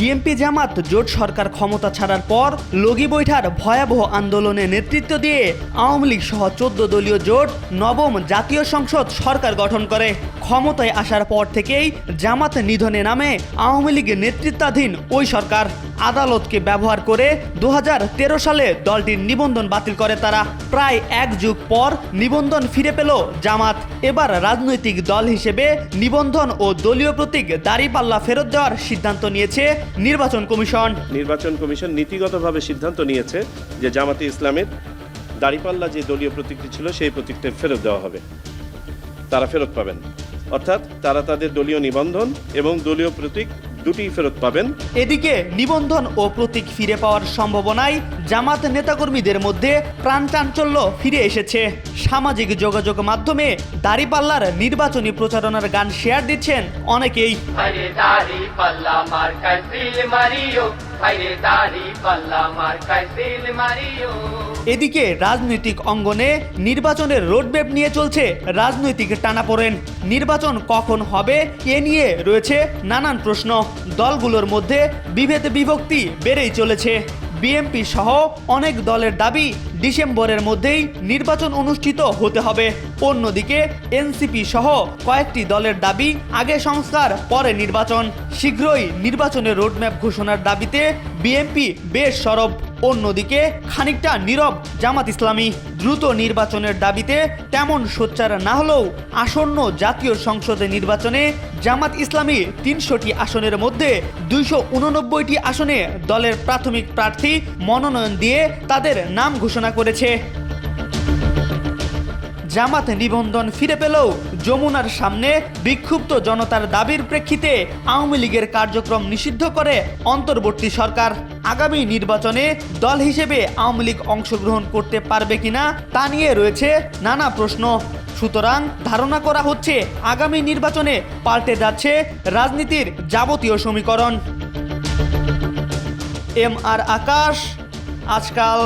BNP জামাত জোট সরকার ক্ষমতা ছাড়ার পর লগি বৈঠার ভয়াবহ আন্দোলনে নেতৃত্ব দিয়ে আওয়ামী লীগ সহ 14 দলীয় জোট নবম জাতীয় সংসদ সরকার গঠন করে। ক্ষমতায় আসার পর থেকেই জামাত নিধনে নামে আওয়ামী লীগের নেতৃত্বাধীন ওই সরকার। আদালতকে ব্যবহার করে 2013 সালে দলটির নিবন্ধন বাতিল করে তারা। প্রায় এক যুগ পর নিবন্ধন ফিরে পেল জামাত। এবার রাজনৈতিক দল হিসেবে নিবন্ধন ও দলীয় প্রতীক দাঁড়িপাল্লা ফেরত দেওয়ার সিদ্ধান্ত নিয়েছে নির্বাচন কমিশন। নির্বাচন কমিশন নীতিগতভাবে সিদ্ধান্ত নিয়েছে যে জামাতে ইসলামের দাঁড়িপাল্লা যে দলীয় প্রতীকটি ছিল সেই প্রতীকটা ফেরত দেওয়া হবে, তারা ফেরত পাবেন। অর্থাৎ তারা তাদের দলীয় নিবন্ধন এবং দলীয় প্রতীক দুটি ফেরত পাবেন। এদিকে নিবন্ধন ও প্রতীক ফিরে পাওয়ার সম্ভাবনায় জামাত নেতাকর্মীদের মধ্যে প্রাণ চাঞ্চল্য ফিরে এসেছে। সামাজিক যোগাযোগ মাধ্যমে দাঁড়িপাল্লার নির্বাচনী প্রচারণার গান শেয়ার দিচ্ছেন অনেকেই। এদিকে রাজনৈতিক অঙ্গনে নির্বাচনের রোডম্যাপ নিয়ে চলছে রাজনৈতিক টানাপোড়েন। নির্বাচন কখন হবে এ নিয়ে রয়েছে নানান প্রশ্ন। দলগুলোর মধ্যে বিভেদ বিভক্তি বেড়েই চলেছে। বিএনপি সহ অনেক দলের দাবি ডিসেম্বরের মধ্যেই নির্বাচন অনুষ্ঠিত হতে হবে। অন্যদিকে এনসিপি সহ কয়েকটি দলের দাবি আগে সংস্কার পরে নির্বাচন। শীঘ্রই নির্বাচনের রোডম্যাপ ঘোষণার দাবিতে বিএনপি বেশ সরব। অন্যদিকে খানিকটা নীরব জামাত ইসলামী। দ্রুত নির্বাচনের দাবিতে তেমন সোচ্চার না হলেও আসন্ন জাতীয় সংসদে নির্বাচনে জামাত ইসলামী 300টি আসনের মধ্যে 289টি আসনে দলের প্রাথমিক প্রার্থী মনোনয়ন দিয়ে তাদের নাম ঘোষণা করেছে। জামাত নিবন্ধন ফিরে পেলেও যমুনার সামনে বিক্ষুব্ধ জনতার দাবির প্রেক্ষিতে আওয়ামী লীগের কার্যক্রম নিষিদ্ধ করে অন্তর্বর্তী সরকার। আগামী নির্বাচনে দল হিসেবে আওয়ামী লীগ অংশগ্রহণ করতে পারবে কিনা তা নিয়ে রয়েছে নানা প্রশ্ন। সুতরাং ধারণা করা হচ্ছে আগামী নির্বাচনে পাল্টে যাচ্ছে রাজনীতির যাবতীয় সমীকরণ। এম আর আকাশ, আজকাল।